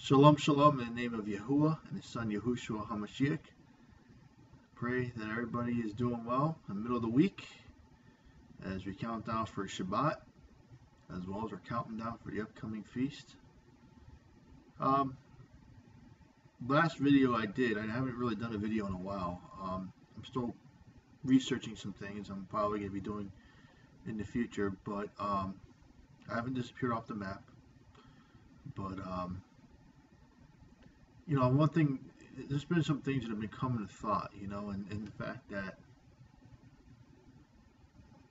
Shalom, shalom, in the name of Yahuwah and His Son Yahushua HaMashiach. Pray that everybody is doing well in the middle of the week as we count down for Shabbat, as well as we're counting down for the upcoming feast. Last video I did, I haven't really done a video in a while. I'm still researching some things I'm probably going to be doing in the future, but I haven't disappeared off the map. But one thing, there's been some things that have been coming to thought, and the fact that,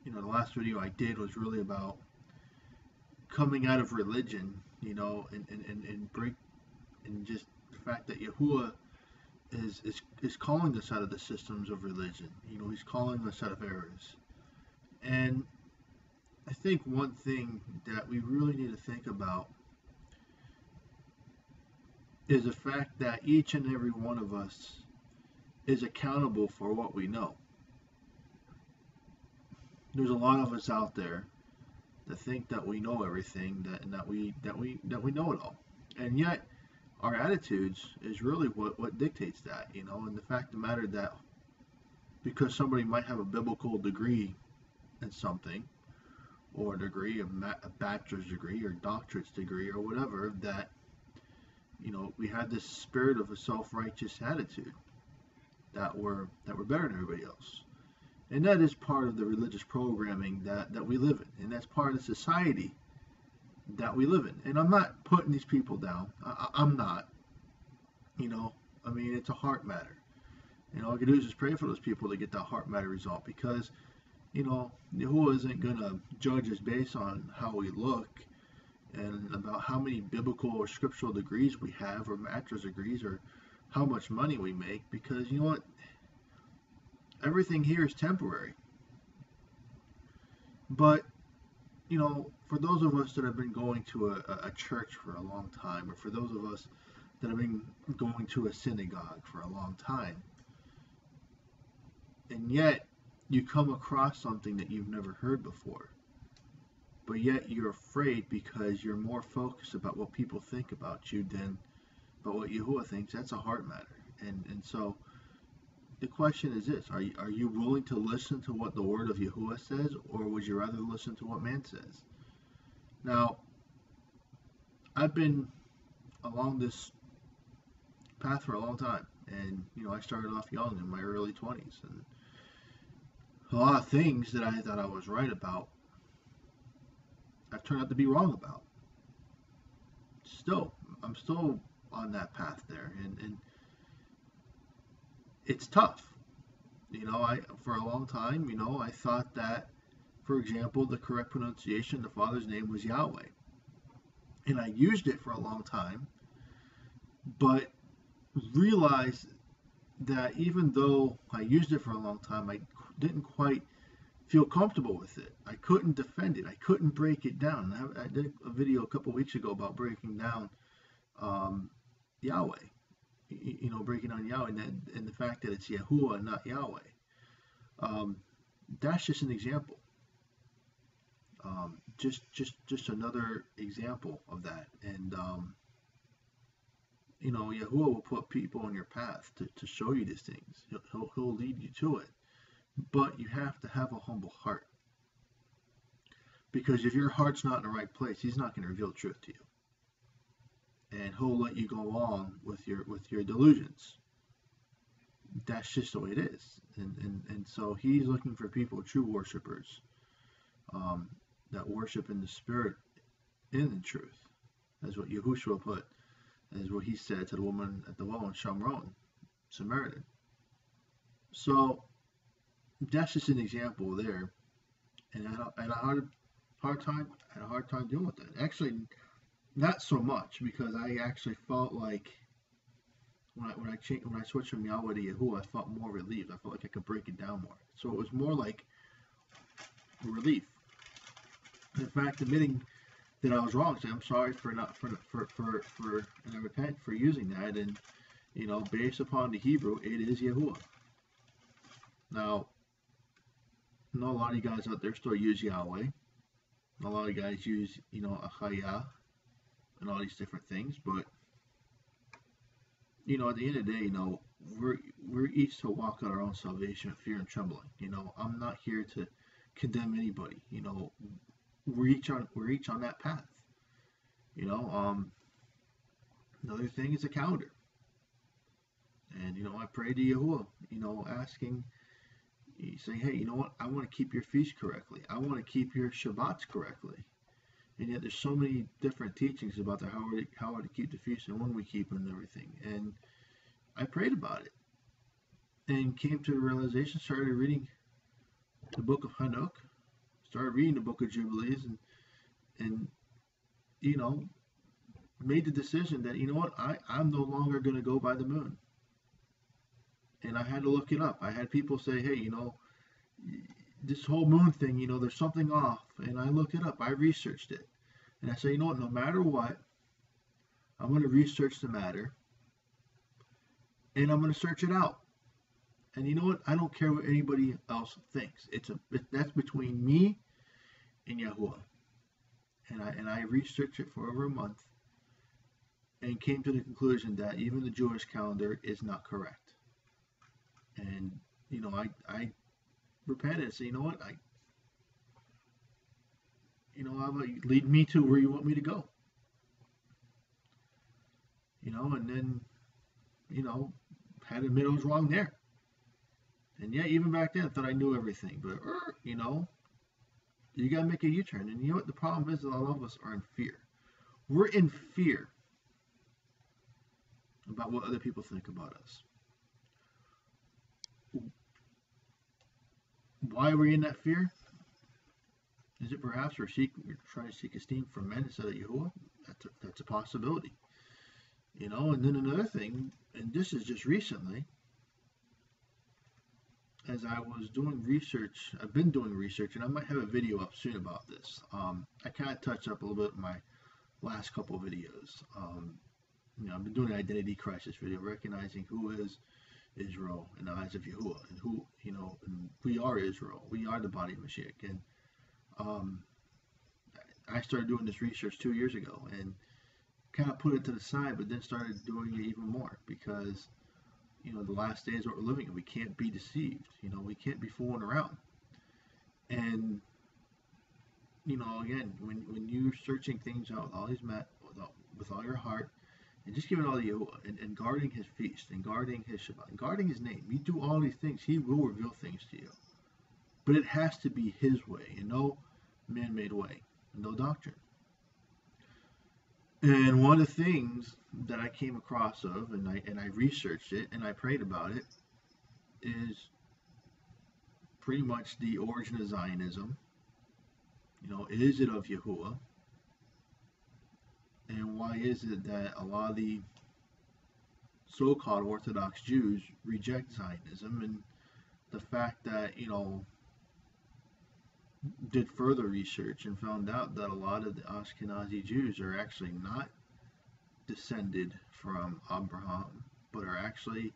the last video I did was really about coming out of religion, and just the fact that Yahuwah is calling us out of the systems of religion. He's calling us out of errors. And I think one thing that we really need to think about is the fact that each and every one of us is accountable for what we know. There's a lot of us out there that think that we know everything, that we know it all, and yet our attitudes is really what dictates that, and the fact of the matter that because somebody might have a biblical degree in something, or a degree, a bachelor's degree or doctorate's degree or whatever, that we have this spirit of a self-righteous attitude that we're better than everybody else. And that is part of the religious programming that we live in. And that's part of the society that we live in. And I'm not putting these people down. I'm not. It's a heart matter. And all I can do is just pray for those people to get that heart matter result. Because, Yahuwah isn't going to judge us based on how we look and about how many biblical or scriptural degrees we have, or master's degrees, or how much money we make, because you know what? Everything here is temporary. But, for those of us that have been going to a church for a long time, or for those of us that have been going to a synagogue for a long time, and yet you come across something that you've never heard before, but yet you're afraid because you're more focused about what people think about you than about what Yahuwah thinks. That's a heart matter. And so the question is this: are you willing to listen to what the Word of Yahuwah says, or would you rather listen to what man says? Now, I've been along this path for a long time, and I started off young in my early 20s, and a lot of things that I thought I was right about, I've turned out to be wrong about. I'm still on that path there, and it's tough. For a long time, I thought that, for example, the correct pronunciation of the Father's name was Yahweh. And I used it for a long time, but realized that even though I used it for a long time, I didn't quite feel comfortable with it. I couldn't defend it. I couldn't break it down. I did a video a couple weeks ago about breaking down Yahweh. Breaking down Yahweh and the fact that it's Yahuwah, not Yahweh. That's just an example. Just another example of that. And Yahuwah will put people on your path to show you these things. He'll lead you to it. But you have to have a humble heart. Because if your heart's not in the right place, he's not going to reveal truth to you. And he'll let you go on with your delusions. That's just the way it is. And so he's looking for people, true worshipers, that worship in the spirit, in the truth. That's what Yahushua put, as what he said to the woman at the well in Shamron, Samaritan. So that's just an example there, and I had a hard time dealing with that. Actually, not so much, because I actually felt like when I switched from Yahweh to Yahuwah, I felt more relieved. I felt like I could break it down more. So it was more like relief. In fact, admitting that I was wrong, saying I'm sorry and I repent for using that, and based upon the Hebrew, it is Yahuwah. Now, I know a lot of you guys out there still use Yahweh. A lot of guys use, Achaya and all these different things, but at the end of the day, we're each to walk out our own salvation with fear and trembling. I'm not here to condemn anybody. We're each on that path. Another thing is a calendar. And I pray to Yahuwah, asking, saying, hey, you know what? I want to keep your feast correctly. I want to keep your Shabbats correctly. And yet there's so many different teachings about how to keep the feast and when we keep them and everything. And I prayed about it and came to the realization, started reading the book of Hanuk, started reading the book of Jubilees, and made the decision that, I'm no longer going to go by the moon. And I had to look it up. I had people say, hey, this whole moon thing, there's something off. And I looked it up. I researched it. And I say, no matter what, I'm going to research the matter. And I'm going to search it out. And I don't care what anybody else thinks. That's between me and Yahuwah. And I researched it for over a month and came to the conclusion that even the Jewish calendar is not correct. And I repented and said, lead me to where you want me to go. And then had to admit I was wrong there. And yeah, even back then I thought I knew everything, but you gotta make a U-turn. And you know what the problem is? A lot of us are in fear. We're in fear about what other people think about us. Why are we in that fear? Is it perhaps we're trying to seek esteem from men instead of Yahuwah? That's a possibility. And then another thing, and this is just recently, as I was doing research, I've been doing research, and I might have a video up soon about this. I kind of touched up a little bit in my last couple of videos. I've been doing an identity crisis video, recognizing who is Israel in the eyes of Yahuwah, and who, and we are Israel. We are the body of Mashiach. And I started doing this research 2 years ago and kind of put it to the side, but then started doing it even more because, the last days what we're living in, we can't be deceived. We can't be fooling around. And, again, when you're searching things out with all with all your heart, and just giving all to Yahuwah, and guarding his feast, and guarding his Shabbat, and guarding his name, you do all these things, he will reveal things to you. But it has to be his way, and no man-made way, and no doctrine. And one of the things that I came across of, and I researched it, and I prayed about it, is pretty much the origin of Zionism. Is it of Yahuwah? And why is it that a lot of the so-called Orthodox Jews reject Zionism? And the fact that, did further research and found out that a lot of the Ashkenazi Jews are actually not descended from Abraham, but are actually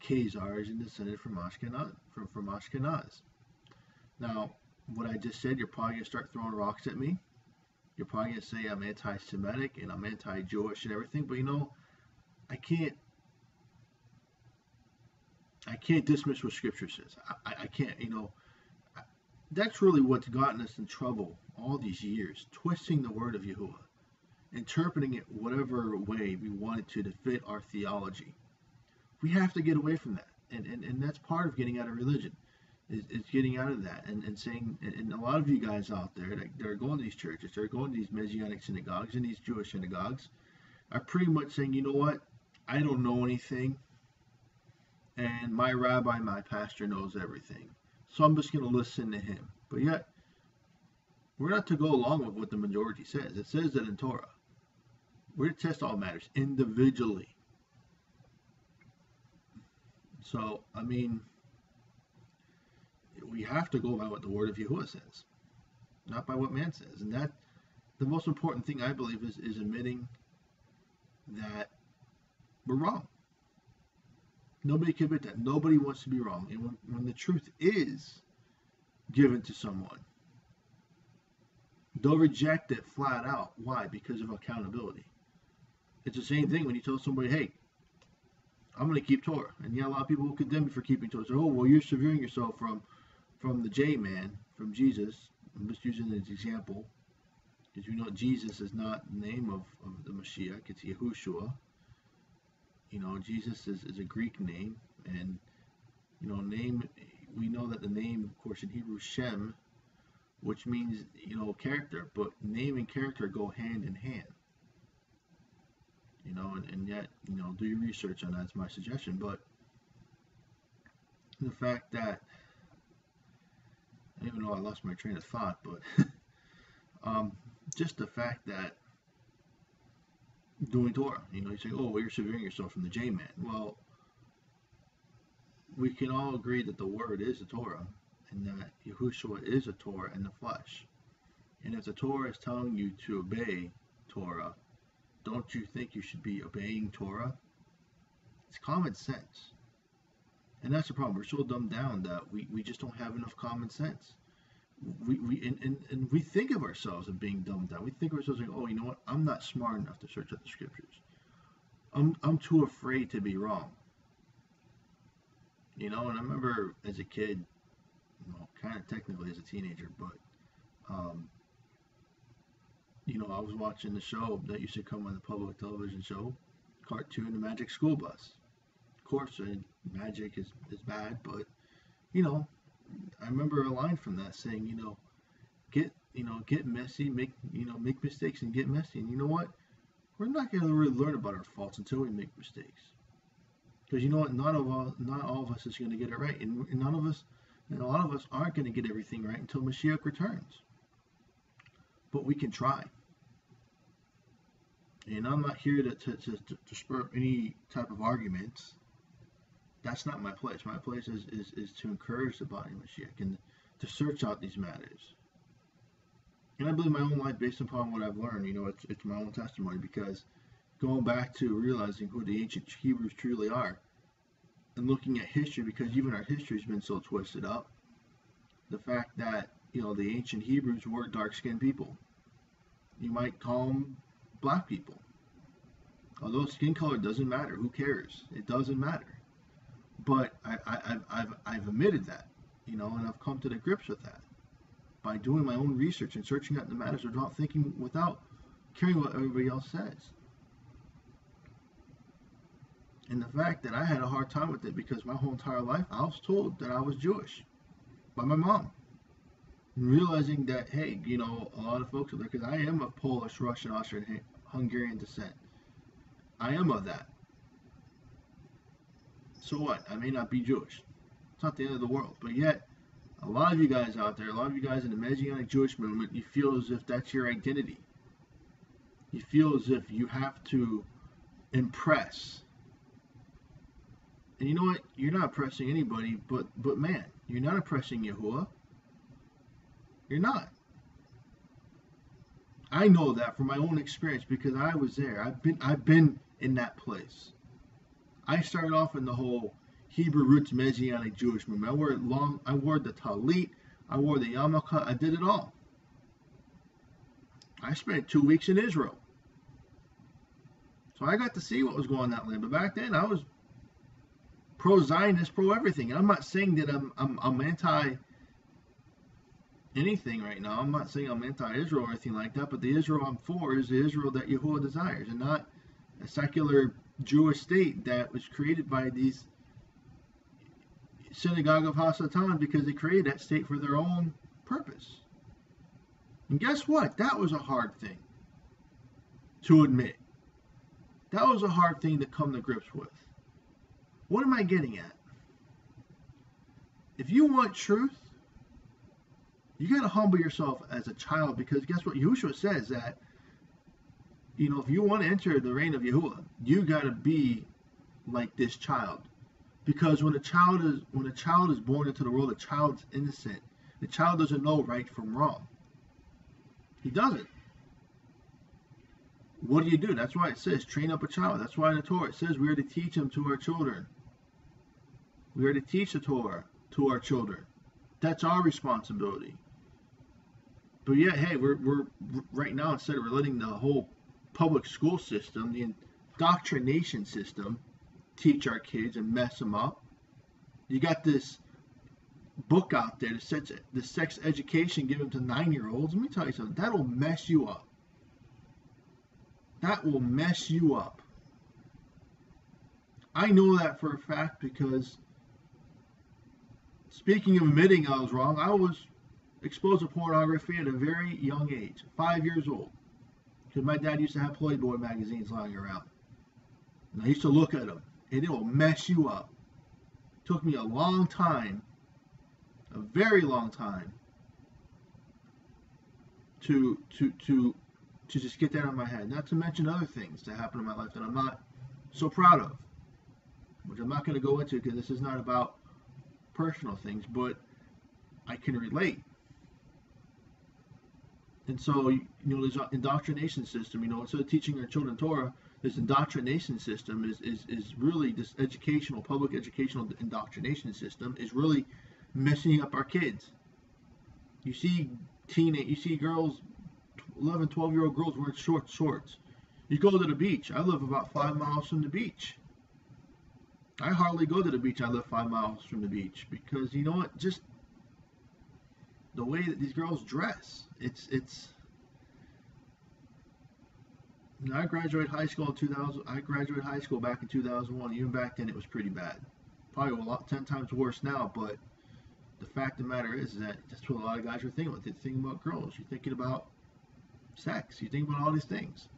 Khazars and descended from Ashkenaz. Now, what I just said, you're probably going to start throwing rocks at me. You're probably going to say I'm anti-Semitic and I'm anti-Jewish and everything, but I can't dismiss what Scripture says. I can't, that's really what's gotten us in trouble all these years, twisting the word of Yahuwah, interpreting it whatever way we want it to fit our theology. We have to get away from that, and that's part of getting out of religion. It's getting out of that and saying, and a lot of you guys out there that are going to these churches, that are going to these Messianic synagogues and these Jewish synagogues, are pretty much saying, you know what, I don't know anything, and my rabbi, my pastor knows everything, so I'm just going to listen to him. But yet, we're not to go along with what the majority says. It says that in Torah. We're to test all matters individually. So, we have to go by what the word of Yahuwah says, not by what man says. And that, the most important thing I believe is admitting that we're wrong. Nobody can admit that. Nobody wants to be wrong. And when the truth is given to someone, they'll reject it flat out. Why? Because of accountability. It's the same thing when you tell somebody, hey, I'm going to keep Torah. And yeah, a lot of people will condemn me for keeping Torah. So, oh, well, you're severing yourself from the J-man, from Jesus. I'm just using it as an example. Because you know Jesus is not the name of the Mashiach, it's Yahushua. You know, Jesus is a Greek name. And, you know, we know that the name, of course, in Hebrew, Shem, which means, you know, character. But name and character go hand in hand. You know, and yet, you know, do your research on that. That's my suggestion. But the fact that, I don't even know I lost my train of thought, but just the fact that doing Torah, you know, you say, oh, well, you're severing yourself from the J-man. Well, we can all agree that the Word is a Torah, and that Yahushua is a Torah in the flesh. And if the Torah is telling you to obey Torah, don't you think you should be obeying Torah? It's common sense. And that's the problem. We're so dumbed down that we just don't have enough common sense. We think of ourselves as being dumbed down. We think of ourselves like, oh, you know what? I'm not smart enough to search out the scriptures. I'm too afraid to be wrong. You know, and I remember as a kid, well, kind of technically as a teenager, but you know, I was watching the show that used to come on the public television show, cartoon, The Magic School Bus. Of course, magic is bad, but, you know, I remember a line from that saying, you know, get messy, make mistakes and get messy. And you know what? We're not going to really learn about our faults until we make mistakes. Because you know what? Not all of us is going to get it right. And none of us, and a lot of us aren't going to get everything right until Mashiach returns. But we can try. And I'm not here to spur up any type of arguments. That's not my place. My place is to encourage the body of Mashiach and to search out these matters. And I believe my own life, based upon what I've learned, you know, it's my own testimony, because going back to realizing who the ancient Hebrews truly are and looking at history, because even our history has been so twisted up, the fact that, you know, the ancient Hebrews were dark-skinned people. You might call them black people. Although skin color doesn't matter. Who cares? It doesn't matter. But I've admitted that, you know, and I've come to the grips with that by doing my own research and searching out the matters without caring what everybody else says. And the fact that I had a hard time with it, because my whole entire life I was told that I was Jewish by my mom. And realizing that, hey, you know, a lot of folks are there, because I am of Polish, Russian, Austrian, Hungarian descent. I am of that. So what? I may not be Jewish. It's not the end of the world. But yet, a lot of you guys out there, a lot of you guys in the Messianic Jewish movement, you feel as if that's your identity. You feel as if you have to impress. And you know what? You're not impressing anybody but man. You're not impressing Yahuwah. You're not. I know that from my own experience, because I was there. I've been in that place. I started off in the whole Hebrew roots Messianic Jewish movement. I wore the talit, I wore the yarmulke, I did it all. I spent 2 weeks in Israel. So I got to see what was going on in that land. But back then I was pro-Zionist, pro-everything. And I'm not saying that I'm anti anything right now. I'm not saying I'm anti-Israel or anything like that, but the Israel I'm for is the Israel that Yahuwah desires, and not a secular Jewish state that was created by these synagogue of Hasatan, because they created that state for their own purpose. And guess what? That was a hard thing to admit. That was a hard thing to come to grips with. What am I getting at? If you want truth, you got to humble yourself as a child, because guess what? Yahushua says that, you know, if you want to enter the reign of Yahuwah, you got to be like this child. Because when a child is born into the world, the child's innocent. The child doesn't know right from wrong. He doesn't. What do? That's why it says, train up a child. That's why in the Torah it says we are to teach him to our children. We are to teach the Torah to our children. That's our responsibility. But yet, hey, we're right now, we're letting the whole public school system, the indoctrination system, teach our kids and mess them up. You got this book out there, the sex education given to 9-year-olds. Let me tell you something. That'll mess you up. That will mess you up. I know that for a fact because, speaking of admitting I was wrong, I was exposed to pornography at a very young age, 5 years old. Because my dad used to have Playboy magazines lying around. And I used to look at them, and it will mess you up. It took me a long time, a very long time, to just get that out of my head. Not to mention other things that happened in my life that I'm not so proud of, which I'm not going to go into because this is not about personal things, but I can relate. And so, this indoctrination system, instead of teaching our children Torah, this indoctrination system is really, this public educational indoctrination system is really messing up our kids. You see girls, 11, 12-year-old girls wearing short shorts. You go to the beach. I live about 5 miles from the beach. I hardly go to the beach. I live 5 miles from the beach because, you know what, just the way that these girls dress, it's. I graduated high school in 2000. I graduated high school back in 2001. Even back then, it was pretty bad. Probably a lot, 10 times worse now. But the fact of the matter is that that's what a lot of guys are thinking about. They're thinking about girls. You're thinking about sex. You're thinking about all these things.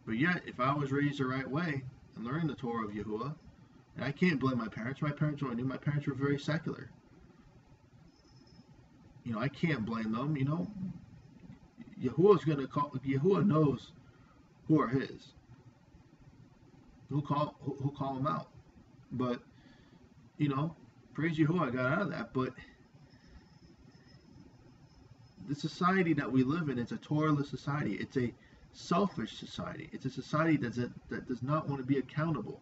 But yet, if I was raised the right way and learned the Torah of Yahuwah, and I can't blame my parents. My parents were very secular. I can't blame them. Yahuwah knows who are his. He'll call them out. But, praise Yahuwah, I got out of that. But the society that we live in, it's a Torahless society. It's a selfish society. It's a society that does not want to be accountable.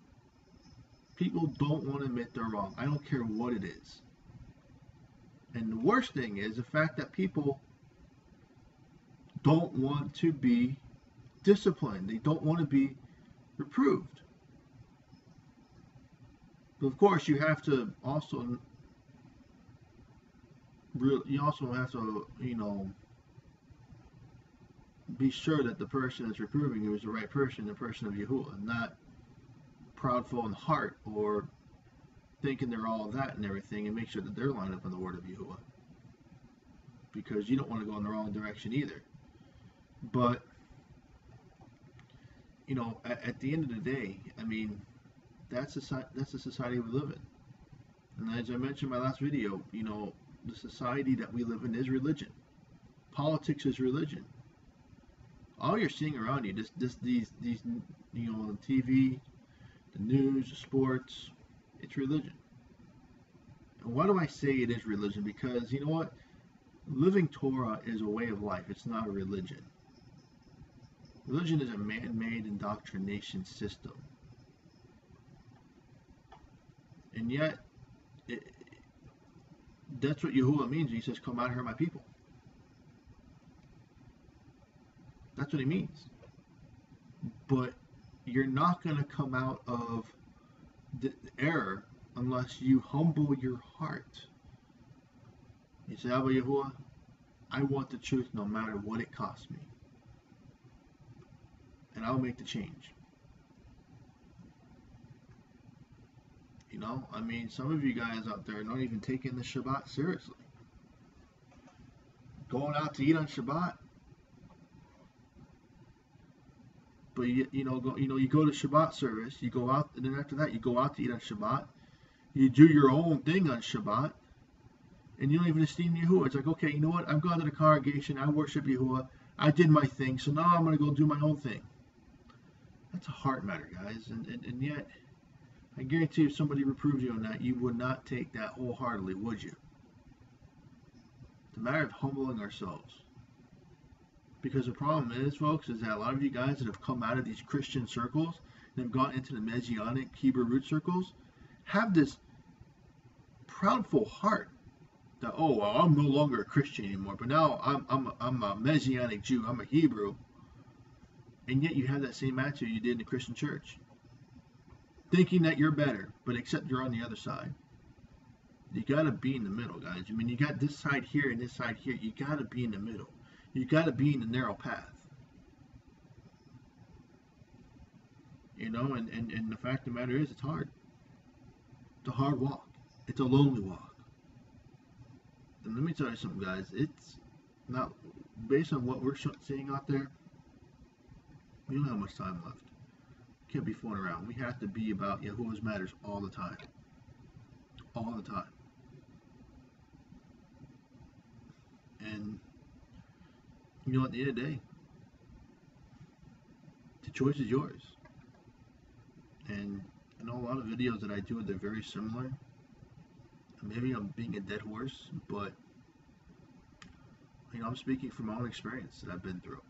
People don't want to admit they're wrong. I don't care what it is. And the worst thing is the fact that people don't want to be disciplined. They don't want to be reproved. But of course, you have to also be sure that the person that's reproving you is the right person, the person of Yahuwah, not proudful in heart or thinking they're all of that and everything, and make sure that they're lined up on the word of Yahuwah, because you don't want to go in the wrong direction either. But at the end of the day, that's the society we live in. And as I mentioned in my last video, the society that we live in is religion. Politics is religion. All you're seeing around you, these on TV, the news, the sports, it's religion. And why do I say it is religion? Because you know what? Living Torah is a way of life. It's not a religion. Religion is a man-made indoctrination system. And yet, that's what Yahuwah means when he says, "Come out here, my people." That's what he means. But you're not going to come out of the error unless you humble your heart. You say, "Abba Yahuwah, I want the truth no matter what it costs me. And I'll make the change." Some of you guys out there are not even taking the Shabbat seriously. Going out to eat on Shabbat. But you go to Shabbat service, you go out, and then after that you go out to eat on Shabbat. You do your own thing on Shabbat, and you don't even esteem Yahuwah. It's like, okay, you know what? I've gone to the congregation, I worship Yahuwah, I did my thing, so now I'm going to go do my own thing. That's a heart matter, guys, and yet, I guarantee if somebody reproved you on that, you would not take that wholeheartedly, would you? It's a matter of humbling ourselves. Because the problem is, folks, is that a lot of you guys that have come out of these Christian circles and have gone into the Messianic Hebrew root circles have this proudful heart that, oh, well, I'm no longer a Christian anymore, but now I'm a Messianic Jew, I'm a Hebrew. And yet you have that same attitude you did in the Christian church. thinking that you're better, but except you're on the other side. You got to be in the middle, guys. I mean, you got this side here and this side here. You got to be in the middle. You got to be in the narrow path. You know, and the fact of the matter is, it's hard. It's a hard walk. It's a lonely walk. And let me tell you something, guys. It's not, based on what we're seeing out there, we don't have much time left. Can't be fooling around. We have to be about Yahuwah's matters all the time. All the time. And, you know, at the end of the day, the choice is yours. And I know a lot of videos that I do, they're very similar. Maybe I'm being a dead horse, but, you know, I'm speaking from my own experience that I've been through.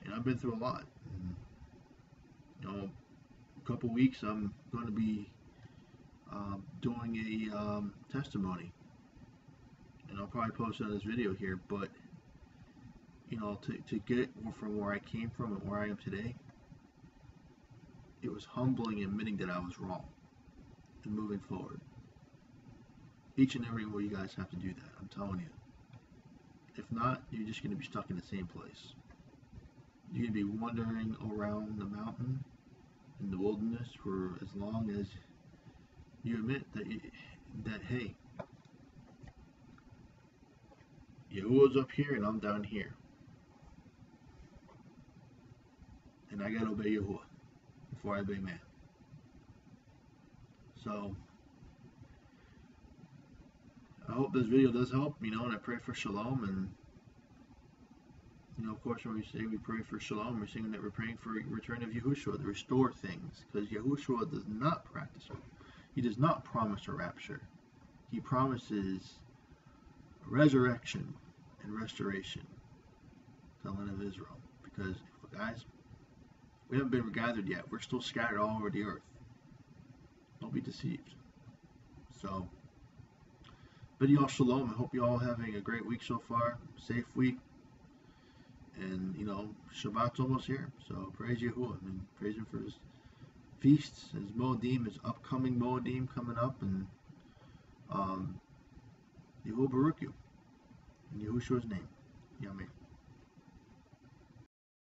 And I've been through a lot. And, you know, a couple weeks I'm going to be doing a testimony. And I'll probably post it on this video here, but, you know, to get from where I came from and where I am today, it was humbling admitting that I was wrong and moving forward. Each and every one of you guys have to do that, I'm telling you. If not, you're just going to be stuck in the same place. You're going to be wandering around the mountain in the wilderness for as long as you admit that hey, Yahuwah's up here and I'm down here. And I got to obey Yahuwah before I obey man. So, I hope this video does help, you know, and I pray for shalom. And, you know, of course, when we say we pray for shalom, we're saying that we're praying for the return of Yahushua to restore things. Because Yahushua does not practice it. He does not promise a rapture. He promises resurrection and restoration to the land of Israel. Because, guys, we haven't been gathered yet. We're still scattered all over the earth. Don't be deceived. So, bid y'all shalom. I hope you all having a great week so far. Safe week. And, you know, Shabbat's almost here. So, praise Yahuwah. I mean, praise him for his feasts, his Moedim, his upcoming Moedim coming up. And, Yahuwah Baruch you. In Yahushua's name. Yameh.